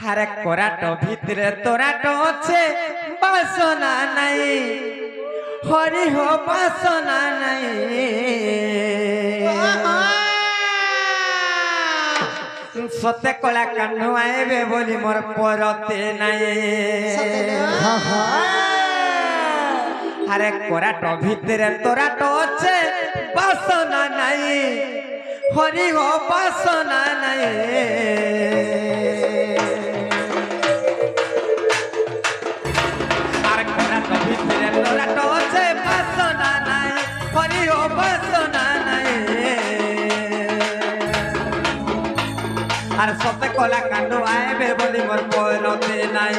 আরে কোরাট ভিতরে তোরাট আছে বাসনা নাই হরি হো বাসনা নাই সতে কলা কান্নু আইবে বলি মোর পরতে নাই আরে কোরাট ভিতরে তোরাট আছে বাসনা নাই হরি হো বাসনা নাই আর কোরাট ভিতরে তোরাট আছে বাসনা নাই হরি হো বাসনা নাই আর সতে কলা কান্নু আইবে বলি মোর পরতে নাই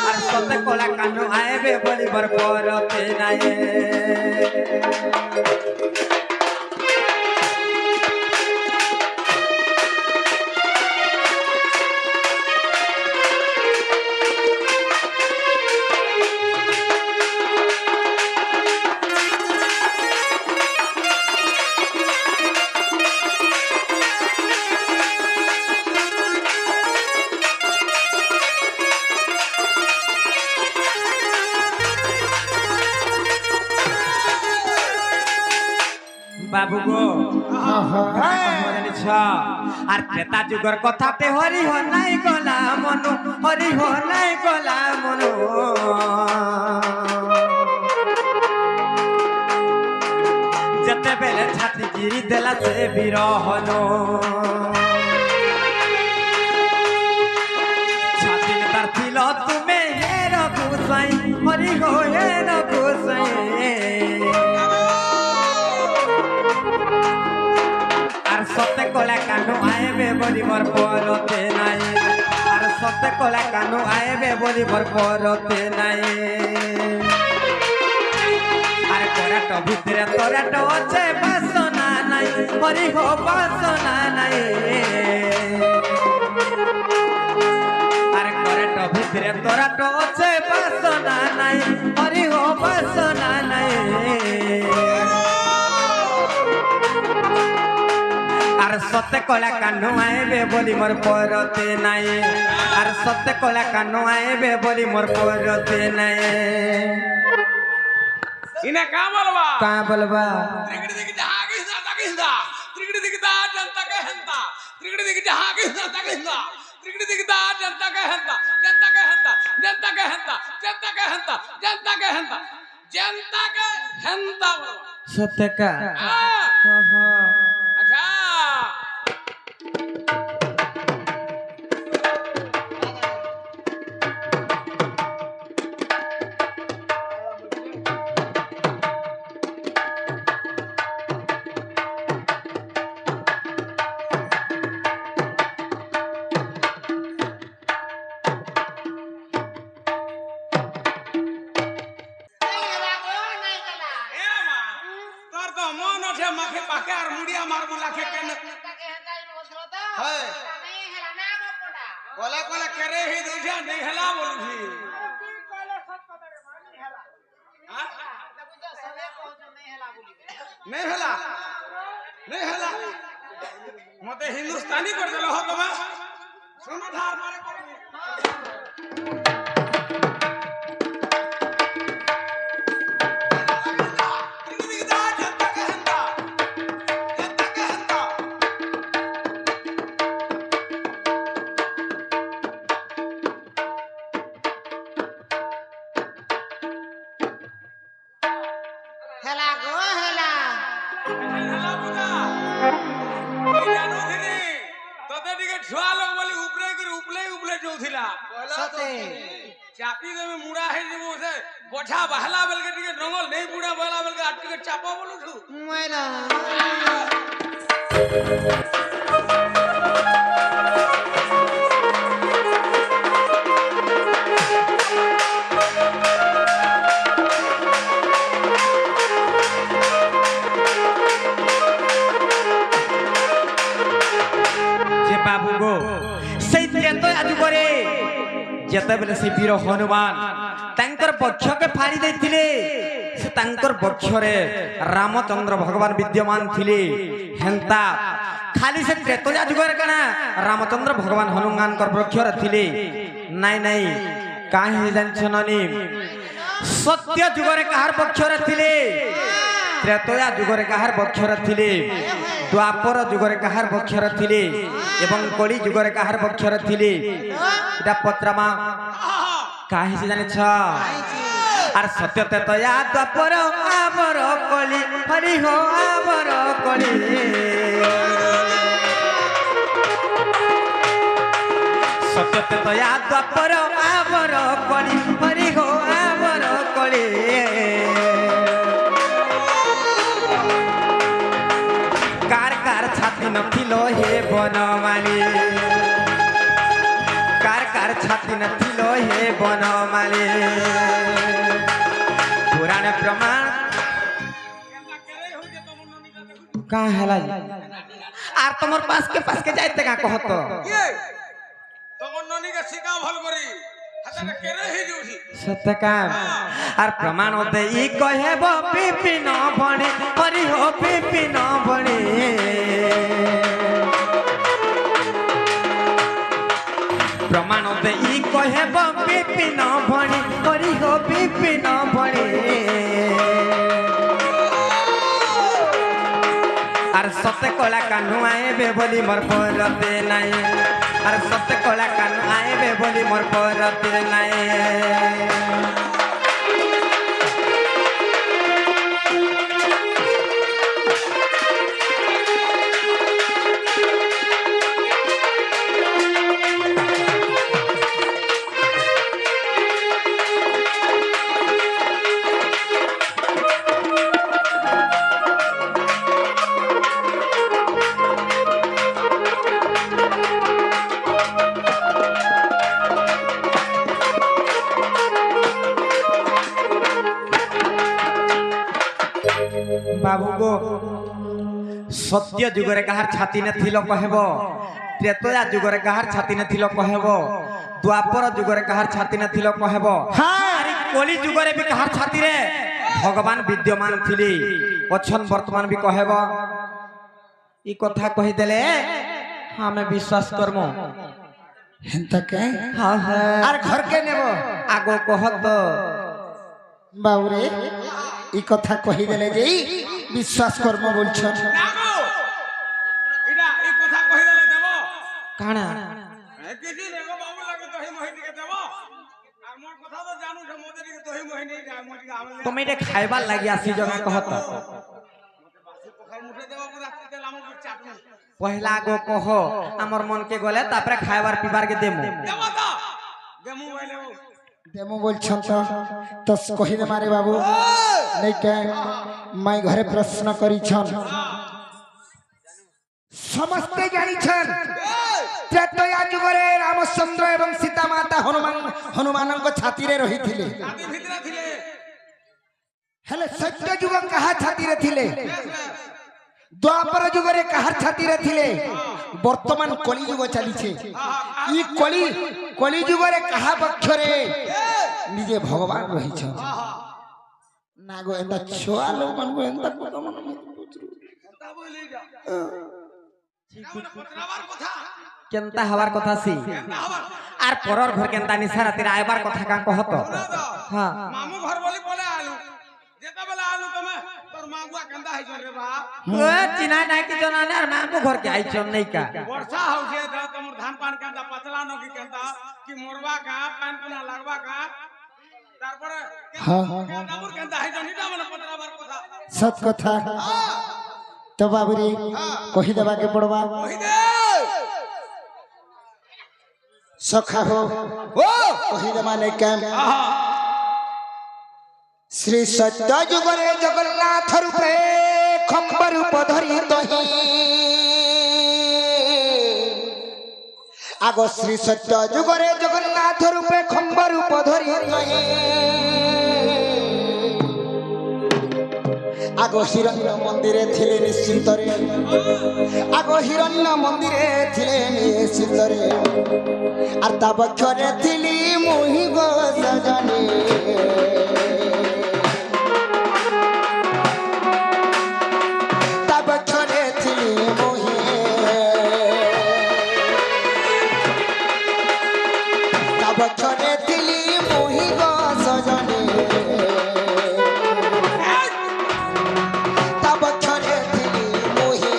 আর সতে কলা কান্নু আইবে বলি মোর পরতে নাই বাবু গো আর ত্রেতা যুগর কথাতে হরি হ নাই গলা মনু হরি হ নাই গলা মনু যেতেবেলে ছাতি গিরি দেলা সে বিরহন ছাতি তার ছিল তুমি হের গুসাই হরি হো হের গুসাই আর সতে কলা কানু আইবে বলি মোর পরতে নাই আর সতে কলা কানু আইবে বলি মোর পরতে নাই আর কোরাট ভিতরে তোরাট আছে বাসনা নাই হরি হো বাসনা নাই আর কোরাট ভিতরে তোরাট আছে বাসনা নাই হরি হো বাসনা নাই আর সতে কলা কানু আইবে বলি মোর পরতে নাই আর সতে কলা কানু আইবে বলি মোর পরতে নাই ইনা কা বলবা ত্রিগড়ি দিকে যাহা গিসা তাকিসা ত্রিগড়ি দিকে দা জনতা কে হেন্তা ত্রিগড়ি দিকে যাহা গিসা তাকিসা ত্রিগড়ি দিকে দা জনতা কে হেন্তা জনতা কে হেন্তা জনতা কে হেন্তা জনতা কে হেন্তা জনতা কে হেন্তা জনতা কে হেন্তা সতে কা আচ্ছা মাখে পাকে আর মুড়িয়া মারবো লাখে কেন কলে কলে করে হি দুঝা नहीं हला बोलुही नहीं हला मते हिंदुस्तानी कर देलो हो तबा सुनो धार मारे करबी चापी दे मुड़ा है जेबो से बोठा बहला बेल के टिके रंगल नहीं बुड़ा बहला बेल के अटके चापा बोलू छु मैला যে বাবু গো সেই ত্রেত আজ করে যেতেবেলে সেই বীর হনুমান তাঙ্কর বক্ষকে ফাড়ি ଦେଇଥିଲେ ସେ ତାଙ୍କର ବକ୍ଷରେ ରାମଚନ୍ଦ୍ର ଭଗବାନ ବିଦ୍ୟମାନ ଥିଲେ ହେନ୍ତା खाली से त्रेतया जुगर कना रामचंद्र भगवान हनुमान कर वृक्षर थिले नाई नाई काहे जानछननी सत्य जुगरे कहार वृक्षर थिले त्रेतया जुगरे कहार वृक्षर थिले द्वापर जुगरे कहार वृक्षर थिले एवं कली जुगरे कहार वृक्षर थिले एटा पत्रमा काहे से जाने छ आर सत्य त्रेतया द्वापर आवर कली हरि हो आवर कली सत्य त्रेतया द्वापर आवर कली हरि हो आवर कली कार कार छाती नथिलो हे बनमाली कार कार छाती नथिलो हे बनमाली पुराण प्रमाण का हला आर तमर पास के जाइते का कहत तमर ननी के सिका भल करी हाता केरे ही जोठी सत्य काम आर प्रमाण होते ई कहब पिपिन बणी हरि हो पिपिन बणी प्रमाण होते ई कहब पिपिन बणी हरि हो पिपिन बणी आर सत्य कला कान्हू आएबे बोली मोर परते नाई आर सत्य कला कान्हू आएबे बोली मोर परते नाई बाबू गो सत्य जुगरे कहार छाती ने थिलो कहबो त्रेतया जुगरे कहार छाती ने थिलो कहबो द्वापर जुगरे कहार छाती ने थिलो कहबो हां कली जुगरे भी कहार छाती रे भगवान विद्यमान थिली अछन वर्तमान भी कहबो ई कथा कहि देले हमें विश्वास करमो हेंता के हां हां आर घर के नेबो आगो कहत बाबूरे ई कथा कहि देले जे विश्वास कर्म बोलछन नागो इडा ई कथा कहिले देबो काना केजी देबो बाबू लागे तोही मोहिनी के देबो आर मोर कथा तो जानू छ मोदे के तोही मोहिनी जाय मोटी के आवे तुम इटे खाइबा लागि आसी जगह कहत बासी पोखर मुठे देबो पूरा तेल हमर चाटू पहला गो कहो हमर मन के गले तापरे खाइबार पीबार के देमु देबो तो देमु बोले देमो बोलछन तो कहि दे मारे बाबू नहीं के मैं घरे प्रश्न करी छन समस्ते जानी छन त्रेतया जुगरे रामचंद्र एवं सीता माता हनुमान को छाती रे रही थिले आदि भितरा थिले हेले सत्य जुग कहा छाती रे थिले द्वापर जुगरे कहार छाती रे थिले वर्तमान कली जुग चली छे ई कली जुगरे कहा पक्षरे निजे भगवान रही छ नागो एंदा छोआ लोग मन को एंदा को मन में पुत्रू ता बोले जा पत्रावार कथा केनता हवार कथा सी आर परर घर केनता निसा राती आइबार कथा का कहत हां मामू घर बोली बोले आलू जेता बेला आलू तमे तोर मांगुआ केंदा है रे बा ओ चिना नाइ कि जना ने मांगू घर के आई छन नै का वर्षा हो जे त तमर धान पान केंदा पतला न की केंदा कि मोरवा का पान पुना लागबा का तारपर हां केंदा केंदा है जनिटा मन पत्रावार कथा सत कथा तो बाबूरी कहि देबा के पड़बा कहि दे सखा हो कहि दे माने केम श्री सत्य जुगरे जगन्नाथ रूपे खंबर रूप धरि तही आगो श्री सत्य जुगरे जगन्नाथ रूपे खंबर रूप धरि तही आगो हिरण्य मंदिरे थिले निश्चिंत रे आगो हिरण्य मंदिरे थिले निश्चिंत रे आर ता बक्षरे थिली मोहि गो सजनी ता बक्षरे थिली मोहि ବକ୍ଷରେ ଥିଲି ମୁହିଁ ଗୋ ସଜନେ ତା ବକ୍ଷରେ ଥିଲି ମୁହିଁ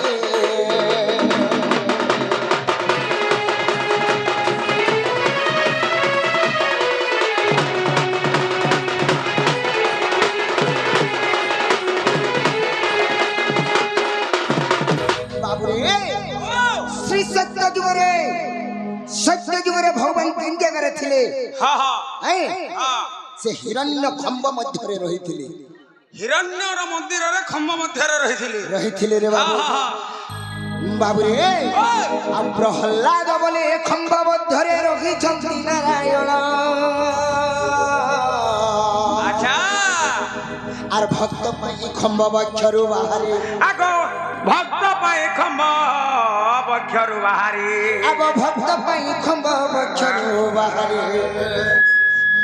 श्री सत्य जुगरे भगवान तीन जगह थिले हाँ हाँ से हिरण्य खंभ मध्यरे रहिथिले हिरण्यर मंदिर रे खम्भ मध्य रहिथिले रे बाबू बाबू रे आ प्रहलाद बोले खंभ मध्यरे रही छंती नारायण अच्छा आर भक्त पई खंभ बक्षरु बाहरी आगो भक्त पाए खम्भ बक्षरु बाहरी अब भक्त पई खंभ बक्षरु बाहरी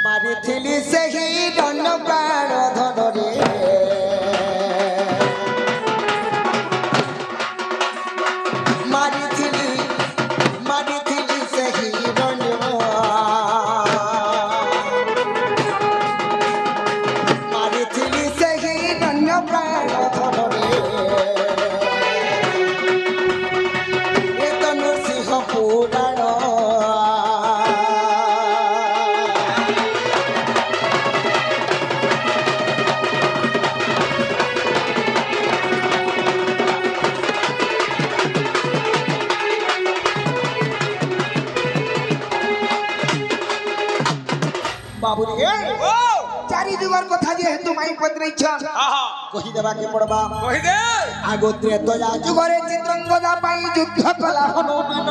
मारिथिली सही रण प्राण धनरे मारिथिली सही रण मारिथिली सही रण प्राण धनरे ए तो नृसिंह पुराण बाबू रे चारि जुगर कथा जे हेतु माई पत्नी छ कहि देबा के पड़बा कहि दे आगो त्रेतया जुगरे चित्रंगदा पाई युद्ध कला हनुमान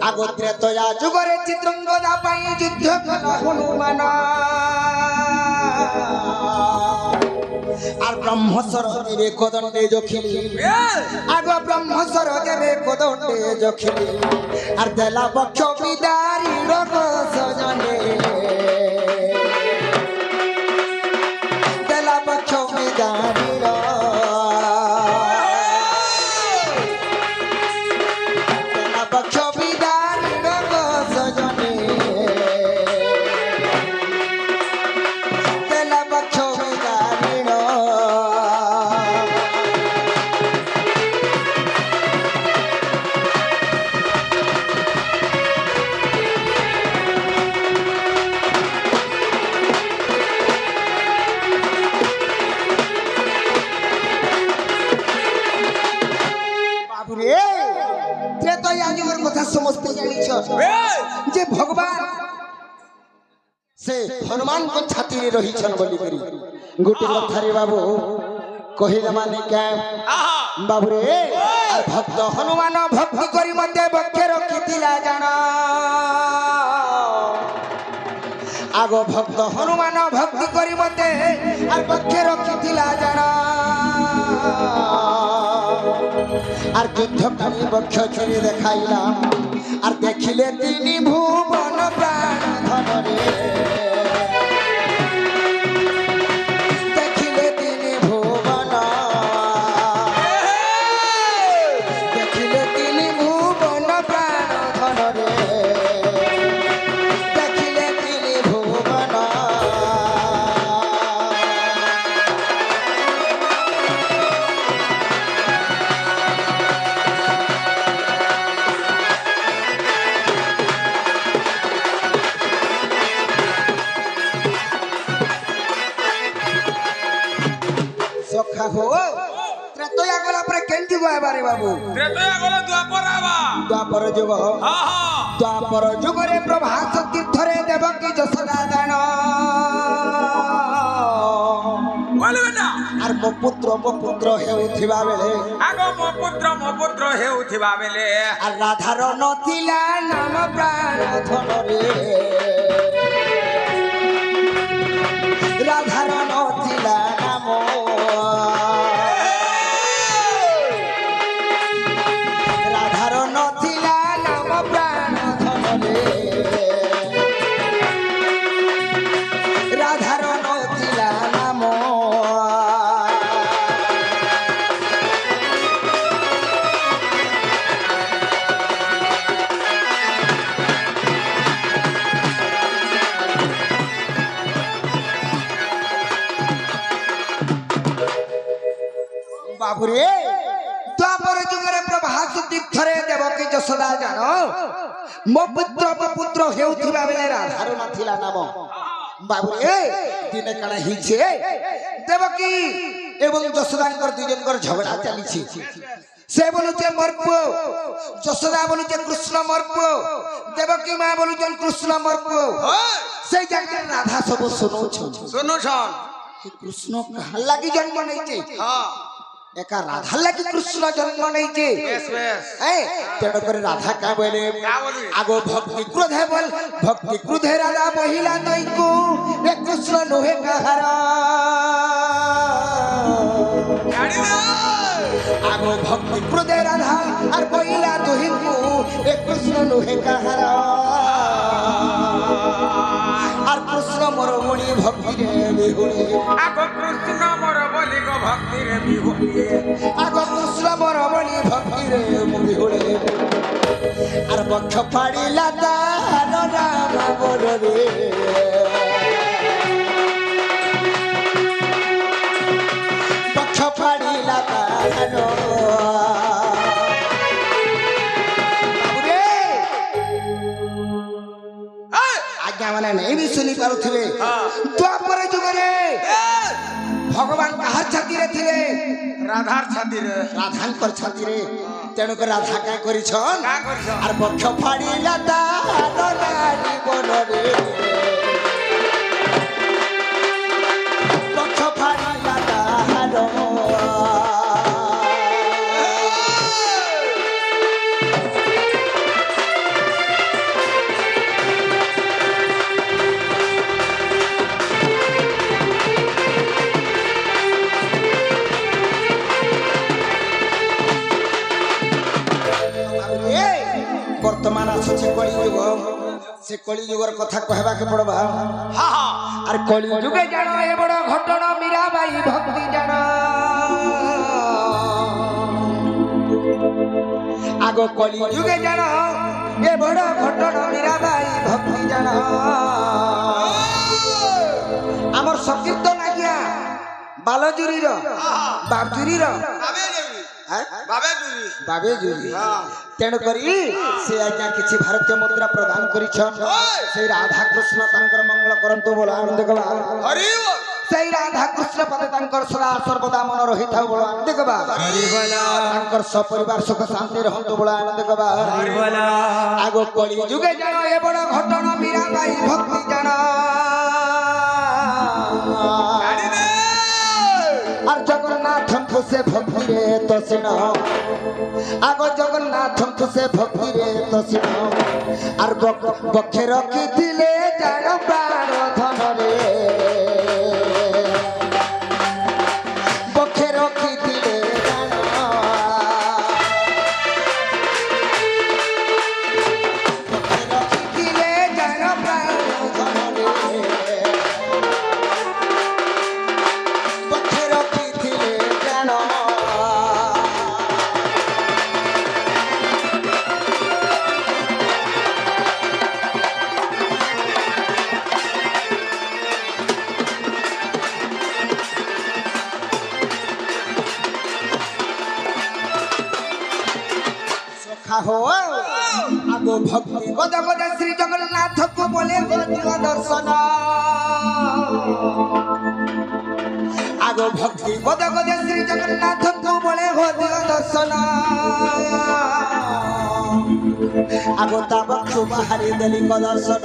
आगो त्रेतया जुगरे चित्रंगदा पाई युद्ध कला हनुमान আর ব্রহ্মস্বর দেবে কোদণ্ডে জখিলি আগ ব্রহ্মস্বর দেবে কোদণ্ডে জখিলি আর দেলা বক্ষ বিদারি লোক সজনে দেলা বক্ষ বিদারি দেলা বক্ষ বিদারি লোক সজনে দেলা বক্ষ বিদারি समझते जे भगवान से हनुमान को छाती रे रही छन बोली करी गोटे कथा रे बाबू कहिला माने के बाबू रे भक्त हनुमान भक्ति करी मते बक्के रखितिला जाना आगो भक्त हनुमान भक्ति करी मते आ बक्के रखितिला जाना আর যুদ্ধকালী বক্ষ ছুরি দেখাইলাম আর দেখিলে তিনি ভুবন প্রাণ ধনরে দেখিলে তিনি ভুবন দেখিলে তিনি ভুবন প্রাণ ধনরে দেখিলে তিনি ভুবন सखा हो त्रेतया गला पर केन जुग आबारे बाबू त्रेतया गला द्वापर जुग द्वापर जुग रे प्रभास तीर्थ रे देवकी जसोदा दान बोले बेटा आर मो पुत्र हेउथिबा बेले आगो मो पुत्र हेउथिबा बेले आर राधार नथिला नाम प्राण धन रे राधार नथिला नाम राधार नथिला नाम प्राण धन रे राधार नथिला नाम বাবুরে দ্বাপর যুগরে প্রভাস তীর্থরে দেবকী যশোদা জান ମୋ ପୁତ୍ର ଅପପୁତ୍ର ହେଉଥିବା ବେଳେ ରାଧାର ନଥିଲା ନାମ ବାବୁରେ ଦିନେ କାଣା ହେଇଛେ ଦେବକୀ ଏବଂ ଯଶୋଦାଙ୍କର ଦୁଇ ଜଣଙ୍କର ଝଗଡ଼ା ଚାଲିଛି ସେ ବୋଲୁଛେ ମୋର ପୁଅ ଯଶୋଦା ବୋଲୁଛେ କୃଷ୍ଣ ମୋର ପୁଅ ଦେବକୀ ମା ବୋଲୁଛନ୍ କୃଷ୍ଣ ମୋର ପୁଅ ସେଇ ଜାଗାରେ ରାଧା ସବୁ ଶୁଣୁଛନ୍ କୃଷ୍ଣ କାହା ଲାଗି ଜନ୍ମ ନେଇଛେ एका राधा लगी कृष्ण जन्म नहीं जे तेणु कर राधा का बोले आगो भक्ति क्रोध है बोल भक्ति क्रोध है राधा महिला नहीं को ए कृष्ण नुहे कहारा आगो भक्ति क्रोध है राधा और महिला नहीं को ए कृष्ण नुहे कहारा और कृष्ण मोर मणि भक्ति रे बिहुले आगो कृष्ण मोर बोली गो भक्ति रे बिहुले आगो कृष्ण मोर मणि भक्ति रे बिहुले और बक्ष फाड़िला तार राम मोर रे बक्ष फाड़िला तार आज्ञा माने नहीं भी सुनी पारुथिबे द्वापर जुगरे भगवान कहार छाती रे थिले राधार छाती रे राधांकर छाती रे तेणु कर राधा का करिछन आर बक्ष फाड़िला तार रानी बन रे बक्ष फाड़िला तार वर्तमान आसुचे कली युग से कली युगर कथा कहबा के पड़बा आर कली युगे जानो ए बड़ घटना मीराबाई भक्ति जानो आगो कली युगे जानो ए बड़ घटना मीराबाई भक्ति जानो हमर संकीर्तन आज्ञा बालजुरी रो बाबजुरी रो बाबे जुरी तेणु करी से आज्ञा किछि भारतीय मुद्रा प्रदान करिछन से राधा कृष्ण तांकर मंगल करंतु बोला आनंद कबा हरि से राधा कृष्ण पद तांकर सदा सर्वदा मन रहिथा बोला आनंद कबा हरि बोला तांकर सपरिवार सुख शांति रहंतु बोला आनंद कबा हरि बोला आगो कली जुगे जानो ए बड़ घटना मीराबाई भक्ति जानो और जगन्नाथ से भक्ति रे तो सुनो आगो जगन्नाथ से भक्ति रे तो सुनो और बखे रखी दिले जानो प्राण धन रे बखे रखी दिले जानो बखे रखी दिले जानो प्राण धन रे बखे रखी दिले जानो हो आगो भक्ति गद गद श्री जगन्नाथ को बोले गो दर्शन आगो भक्ति गद गद श्री जगन्नाथ को बोले गो दर्शन आगो ताबक्षु बाहरी देली को दर्शन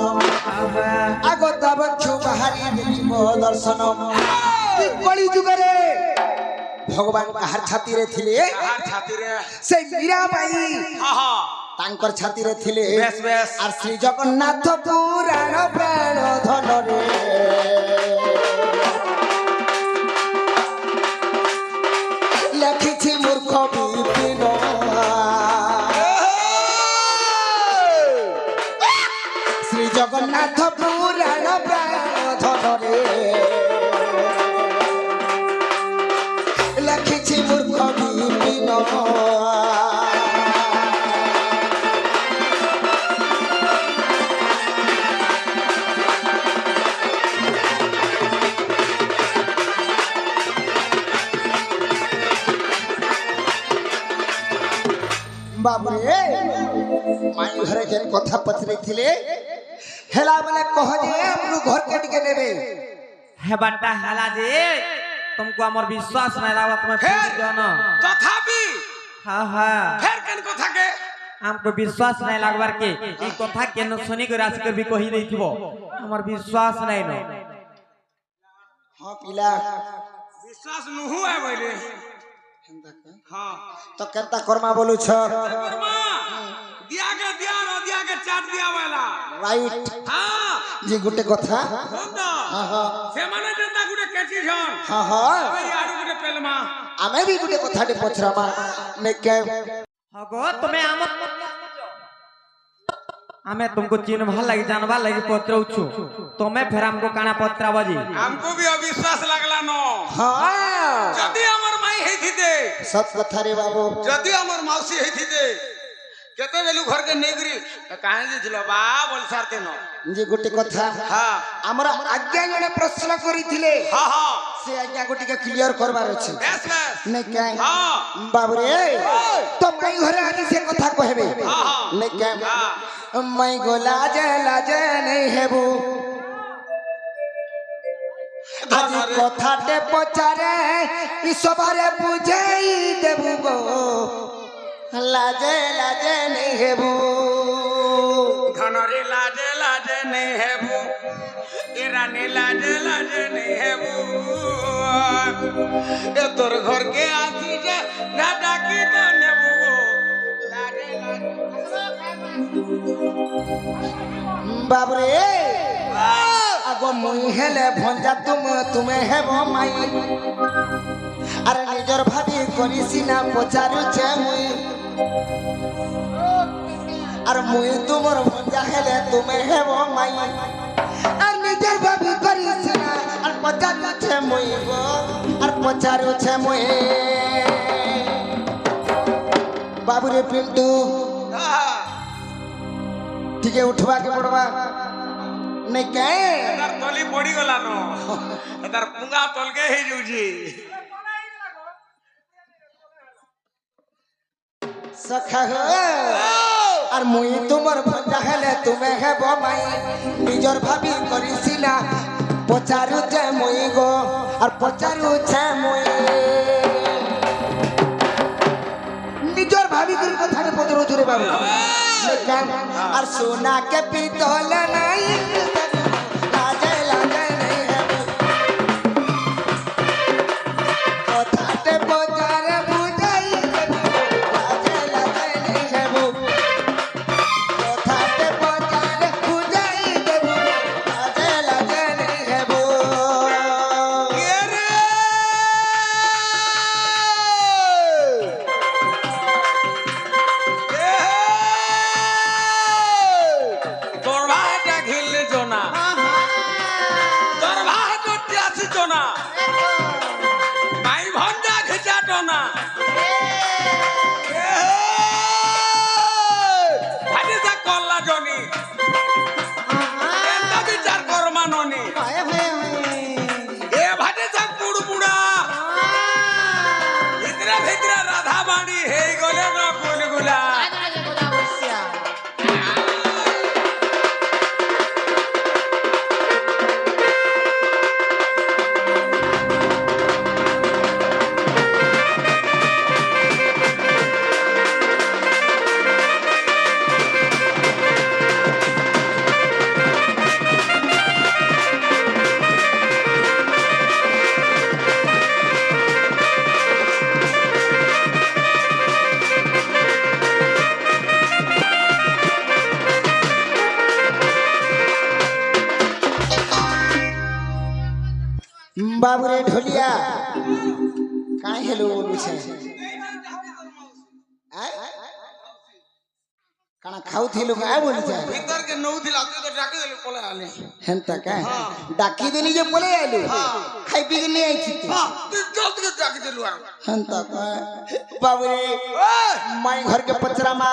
आगो ताबक्षु बाहरी देली को दर्शन कली जुगरे भगवान कहार छाती रे थिले से मीराबाई तांकर छाती रे थिले और श्री जगन्नाथ पुराण प्राण धन रे लखिछि मूर्ख विपिन श्री जगन्नाथ पुराण प्राण धन रे लखिछि मूर्ख विपिन बाबरे माई घरे जेन कथा पचरे थिले हेला बेले कह जे हमरो घर के टिके नेबे हे बाटा हाला जे तुमको हमर विश्वास नहीं लावा तुम्हें फिर पूछ दो ना तथापि हाँ हाँ फिर केन कथा के हमको विश्वास नहीं लागबार के ई कथा के न सुनी के राशि कर भी कही नहीं थिबो हमर विश्वास नहीं न हां पिला विश्वास नुहु है बोले हां तो केनता कर्मा बोलू छ कर्मा दिया के चाट दिया वाला राइट हां जी गुटे कथा होंदा हां हां से माने जनता गुटे केची छन हां हां ओई आडू गुटे पेलमा आमे भी गुटे कथा टे पछरामा ने के हगो तुम्हें हमें तुमको चिन्ह भल लगी जानवा लगी पत्र उछु तुम्हें फिर हमको काना पत्र बजी हमको भी अविश्वास लागला न हां जदी हमर माई हे थी दे सत कथा रे बाबू जदी हमर मौसी हे थी दे केते बेलु घर के नेगरी काहे जे दिलो बा बोल सारते न जी गुटे कथा हां हमरा आज्ञा जने प्रश्न करिथिले हां हां से आज्ञा को टिके क्लियर करबार अछि बस बस ने के हां बाबू रे तो मई घरे आदि से कथा कहबे हां ने के मई गो लाजे नहीं हेबू आज कथाटे पचारे ई सबारे बुझाई देबू गो लाजे नहीं हेबू धनरे लाजे नहीं हेबू इरानी लाजे नहीं हेबू ए तोर घर के आसी जे ना डाकी तो नेबू लाजे बाबरे आगो मुई हेले भंजा तुम्हें हेबो माई अरे निजर भाभी करिसी ना पचारु छे मुई अरे मुई तुमर भंजा हेले तुम्हें हेबो माई अरे निजर भाभी करिसी ना अरे पचारु छे मुई गो अरे पचारु छे मुई बाबूरे पिंटू ठीक है उठवा के पड़वा नहीं कहे तार तली पड़ी गला नो तार पुंगा तल के ही जुजी सखा हो और मुई तुमर भंजा हेले तुम्हें है माई निजर भाभी करिसिना पचारु छे मुई गो और पचारु छे मुई निजर भाभी कर कथा रे पदरो जुरे बाबू और सोना के पीतल नहीं लाजे नहीं है कथाटे बजार बुझाई लाजे नहीं है कथाटे बजार बुझाई देबू लाजे नहीं है ये रे तोर भाटा घिल जोना तोर भाट त्यासी जोना माई भंडा खिचा टोना भाटी सा कल्ला जोनी एंता विचार कर्मा नोनी ए भाटी सा बुड़ा भितरा राधा बाणी हे गले न गुलगुला बाबू रे ढोलिया काहे हेलो बोलू छे काना खाऊ थिलु काय बोलू छे भीतर के नौ दिला तो डाके देले पले आले हेंता का डाकी देनी जे पले आलू खाई पी के नहीं आई थी हां तू जल्दी के डाके देलु आ हेंता का बाबू रे माई घर के पचरा मा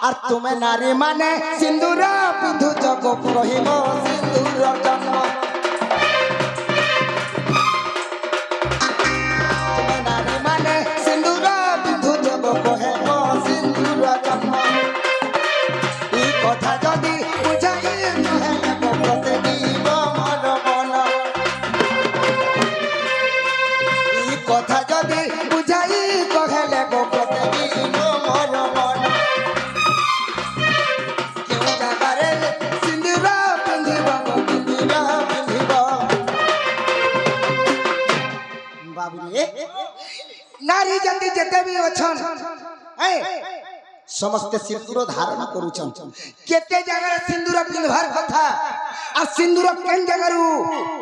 और तुम्हें नारी माने सिंदूर पिंधु जगो कहिबो सिंदूर जन्म तुम्हें नारी माने सिंदूर पिंधु जगो कहिबो सिंदूर नारी जाति जेते भी अछन ए समस्त सिंदूर धारण करूछन केते जगह सिंदूर पिंधवार कथा आ सिंदूर केन जगह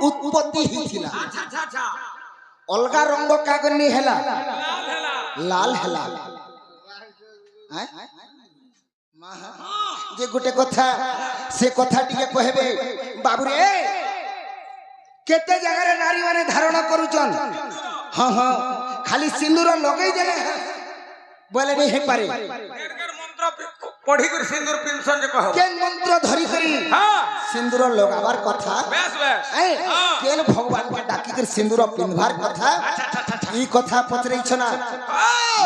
उत्पत्ति हिथिला अच्छा अच्छा अच्छा अलगा रंग कागनी हेला लाल हेला लाल हेला जे गुटे कथा से कथा टिके कहबे बाबू रे केते जगह रे नारी माने धारण करूछन हां हां खाली सिंदूर लगई देले बोले नहीं हे पारे केर मंत्र पढ़ी कर सिंदूर पिनसन जे कहो केन मंत्र धरी करी हां सिंदूर लगावार कथा बेस बेस ए केन भगवान के डाकी कर सिंदूर पिनवार कथा अच्छा अच्छा अच्छा ई कथा पचरै छना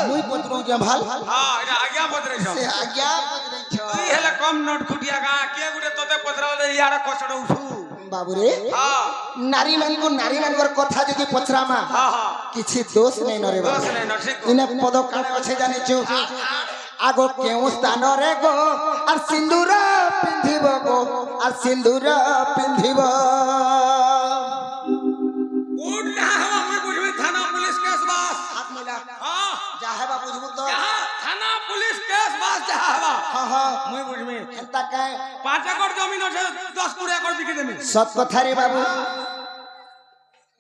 मुई पचरौ जे भाल हां एटा आज्ञा पत्रे छ से आज्ञा पचरै छ ई हेला कम नोट फुटिया गा के गुटे तोते पचरावले यार कसडौ छु बाबू रे हां नारी मान कर कथा जदी पचरामा हां हां किछि दोष नै नरे दोष बाबू नै न ठीक इने पद काने अछि जानि छु आगो केउ स्थान रे गो और सिंदूर पिंधिब गो और सिंदूर पिंधिब कोड कहां हवा मैं बुझबे थाना पुलिस केस बास हाथ मिला हां जा है बा बुझबु तो कहां थाना पुलिस केस बास जा हवा हां हां मैं बुझबे एंता काय 5 एकड़ जमीन আছে 10 कुड़ एकड़ बिके देमी सत कथा रे बाबू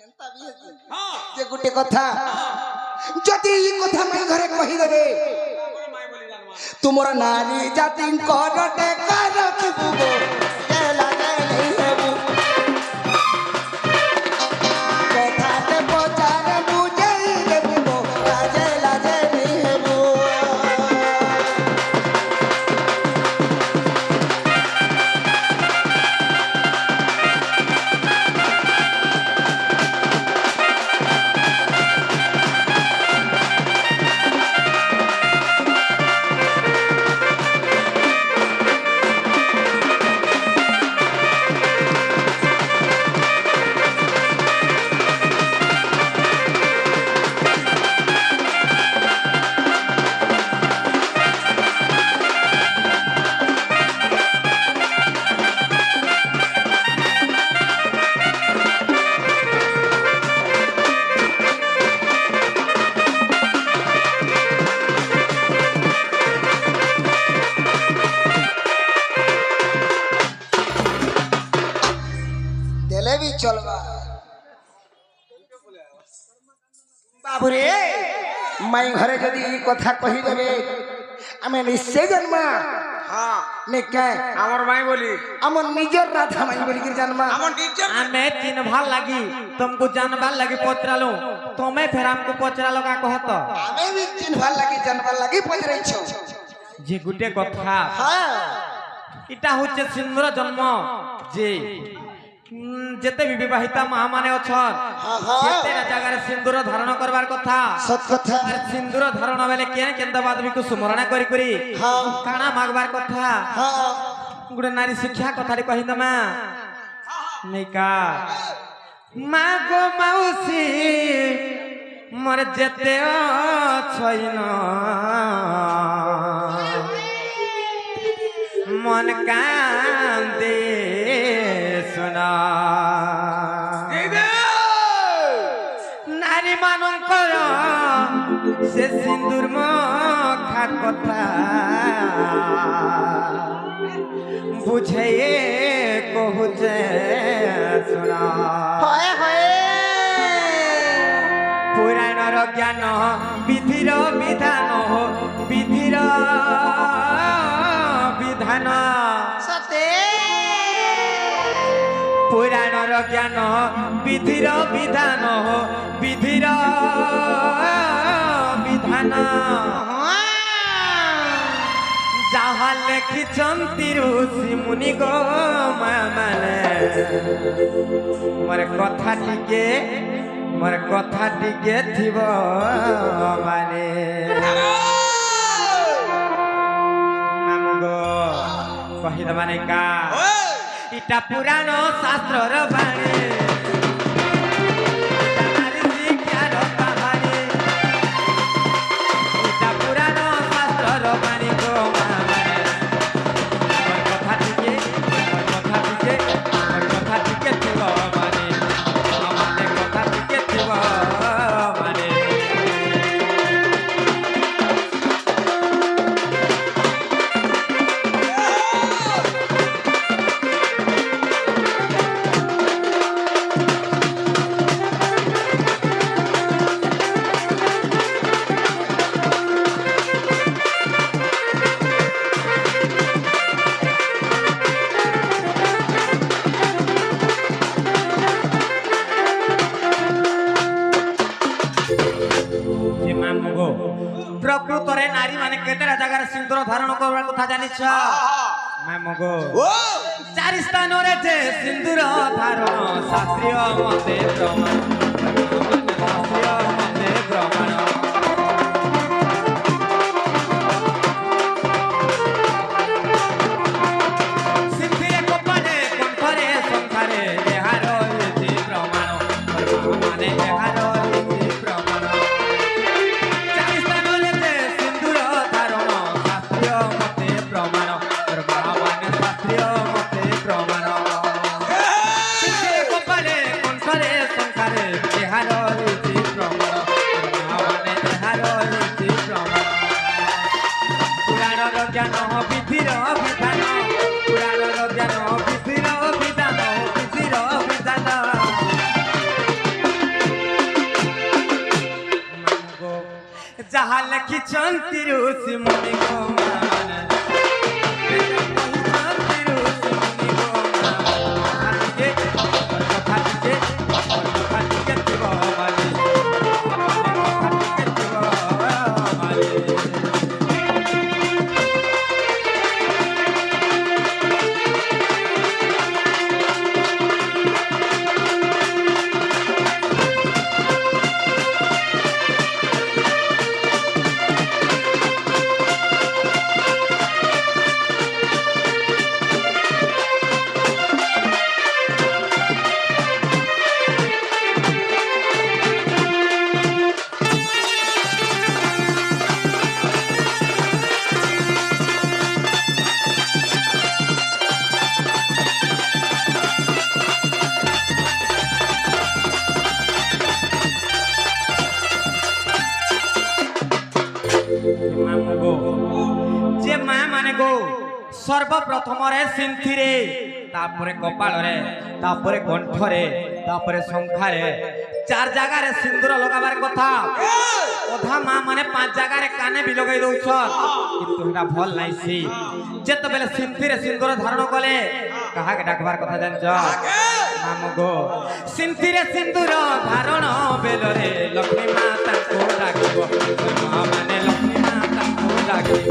एंता भी हां जे गुटे कथा जदी ई कथा मैं घरे कहि देबे तुमर नारी जाति करटे करखबु गो केला नहीं हेबु कथा ते पचार बुझै देबु गो लाजे लाजे नहीं हेबु देले भी चलबा बाबू रे मैं घरे जदी ई कथा कहि देबे आमे निश्चय जन्मा हां ने के हमर माई बोली हमर निजर राधा माई बोली के जन्मा हमर टीचर हमें चिन्हवा लगी तुमको जानवा लगी पचरालो तुम्हें फिर हमको पचरालो का कहत हमें भी चिन्हवा लगी जन्मा लगी पजरै छ जे गुटे कथा हां इटा होचे सिंदूर जन्म जे जेते भी विवाहिता मां माने अछन हां हां जेते जगह रे सिंदूर धारण करबार कथा सत कथा अरे सिंदूर धारण बेले केन केंदा आदमी को स्मरण करी करी हां काना मागबार कथा हां गुडे नारी शिक्षा कथा रे कहि दमा नैका मागो माउसी मोर जेते छैन मन कांदे सुना नारी मानकर से सिंदूर मुखा कथा बुझे कहुचे सुना होए होए पुराणर ज्ञान विधिर विधान विधिर विधान सते पुराणर ज्ञान विधिर विधान विधिर विधान जहाँ लिखिछन्ति ऋषि मुनि गो माने मोर कथा टिके थिब माने नाम गो कहि दबाने का इटा पुराण शास्त्र बाणी সিন্দুর ধারণ করবার কথা জানিছ মামগো ও 4 স্থানরে যে সিন্দুর ধারণ শাস্ত্রীয় মতে প্রমাণ শাস্ত্রীয় মতে প্রমাণ সিন্ধিরে কপালে কণ্ঠরে সংসারে এহার হইছে প্রমাণ মানে এহার হইছে প্রমাণ 4 স্থানরে যে সিন্দুর ধারণ শাস্ত্রীয় মতে প্রমাণ মানে শাস্ত্রীয় মতে প্রমাণ সিন্ধিরে কপালে কণ্ঠরে সংসারে এহার হইছে প্রমাণ মানে এহার হইছে প্রমাণ পুরাণর জ্ঞান বিধির বিধান পুরাণর জ্ঞান বিধির বিধান বিধির বিধান যাহা লেখিছন্তি ঋষি মুনি গো যে মা মানে গো সর্বপ্রথমরে সিন্থিরে তারপরে কপালরে তারপরে কণ্ঠরে তারপরে সংখ্যারে 4 জায়গারে সিন্দুর লগাবার কথা অধা মা মানে 5 জায়গারে কানে বি লগাই দউছ কিন্তু এটা ভাল নাইছি যেতবেলে সিন্থিরে সিন্দুর ধারণ কলে কাহাকে ডাকবার কথা জানছ মাম গো সিন্থিরে সিন্দুর ধারণ বেলরে লক্ষ্মী মা তাଙ୍କୁ ডাকিব মা মানে লক্ষ্মী মা তাଙ୍କୁ ডাকিব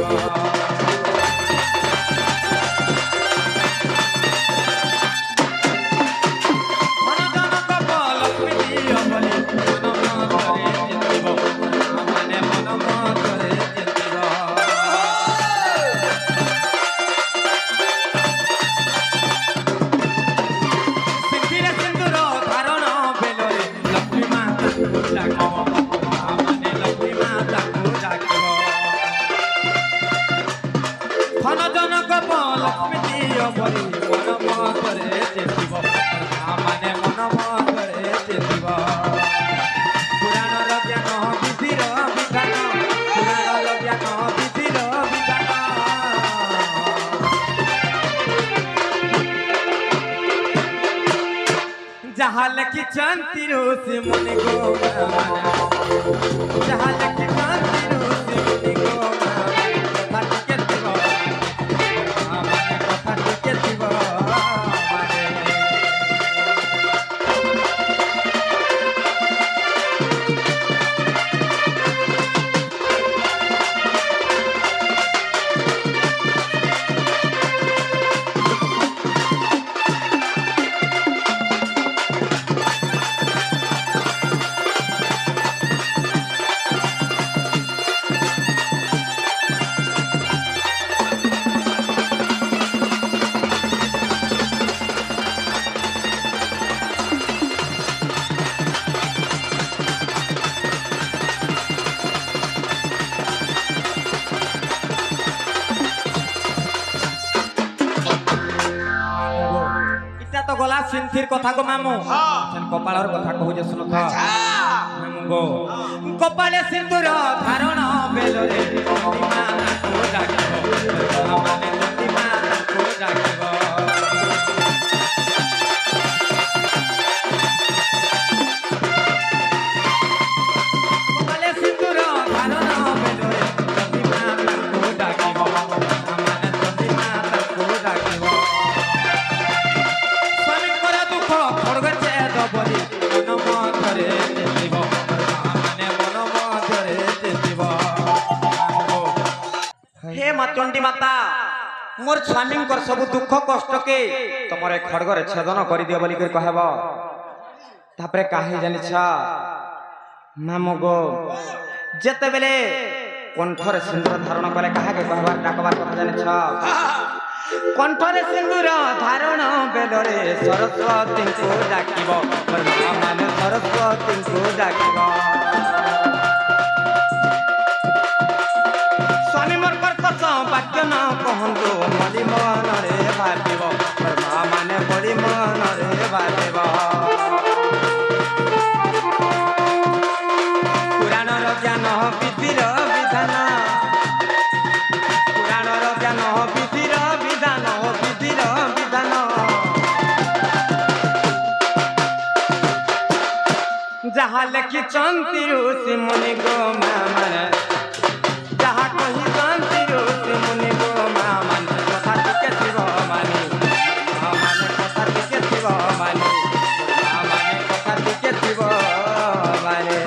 যাহা লেখিছন্তি ঋষি মুনি গো যাহা লেখিছন্তি ঋষি মুনি গো কথা টিকে দিব মানে কথা টিকে দিব মানে গলা সিন্থির কথা গো মামু কপালর কথা কহুছে শুনো তো মামু গো কপালে সিন্দুর ধারণ বেলরে মা তাଙ୍କୁ ডাকিব মানে মা তাଙ୍କୁ ডাকিব কপালে সিন্দুর ধারণ বেলরে মা তাଙ୍କୁ ডাকিব মানে মা তাଙ୍କୁ ডাকিব হে माता मोर स्वामी सब दुख कष्ट के तुम खड़गर छेदन कर दियो बोली कहब तापरे काहे जानिछ मामो गो जेते बेले कंठर सिंदूर धारण करे काहे के कहबार डाकबार कथा जानिछ कंठर सिंदूर धारण बेलरे सरस्वती को डाकिब मान सरस्वती को डाकिब स्वामी मोर कर्कश वाक्य न कहतु बड़ी मन रे भाविब माने बड़ी मन रे भाविब पुराणर ज्ञान विधिर विधान पुराणर ज्ञान विधिर विधान विधिर विधान जहाँ लिखिछन्ति ऋषि मुनि गो माने जहाँ कहिछन्ति ऋषि मुनि गो माने कथा टिके थिब माने माने कथा टिके थिब माने माने कथा टिके थिब माने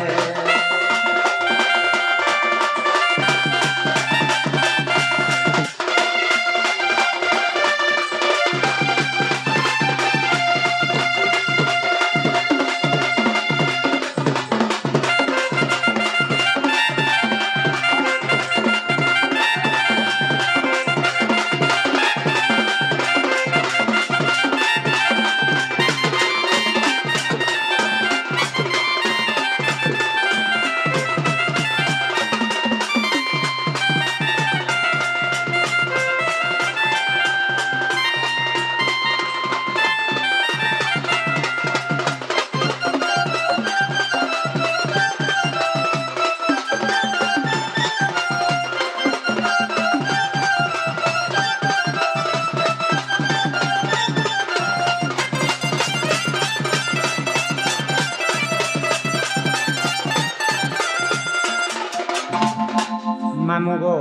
मामू गो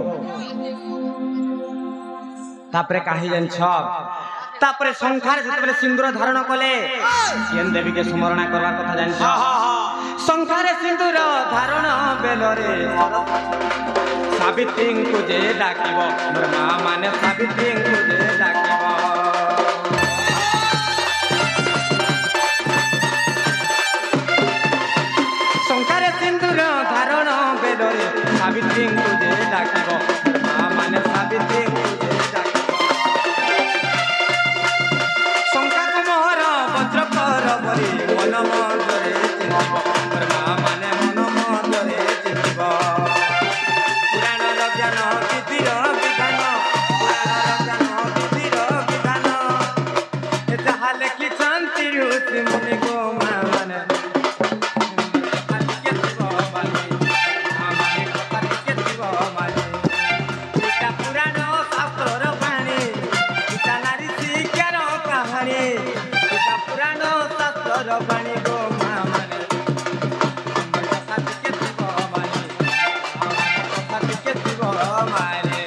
तापरे काहे जानिछ तापरे संखार जतबेले सिंदूर धारण कले केन देवी के स्मरण करवा कथा जानिछ संखार सिंदूर धारण बेलरे सावित्री को जे डाकिब मोर मां माने सावित्री को जे डाकिब संखार सिंदूर धारण बेलरे सावित्री को जे डाकिब मां माने सावित्री को जे डाकिब संकाक मोहर वज्र कर बरी मन मधुरे चिन्हिब मोर मां माने मन मधुरे चिन्हिब पुराणर ज्ञान विधिर विधान पुराणर ज्ञान विधिर विधान जहाँ लिखिछन्ति ऋषि मुनि गो माने बाणी गो माने कथा टिके थिब माने कथा टिके थिब माने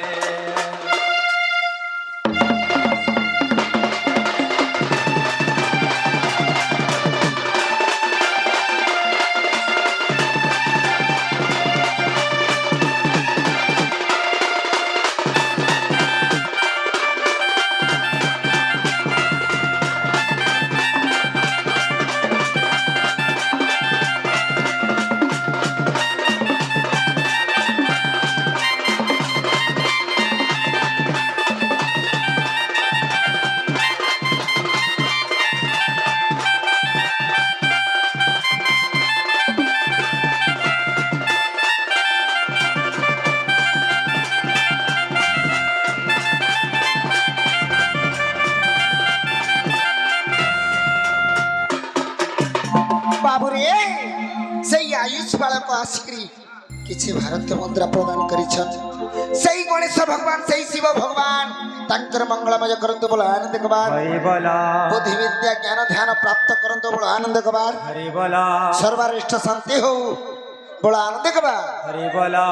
बाबुरे से आयुष बालक आसिक्री किसी भारतीय मुद्रा प्रदान करिछन सही गणेश भगवान सही शिव भगवान तांकर मंगलमय करंतु बोल आनंद कबार हरि बोला बुद्धि विद्या ज्ञान ध्यान प्राप्त करंतु बोल आनंद कबार हरि बोला सर्वश्रेष्ठ शांति हो बोल आनंद कबार हरि बोला।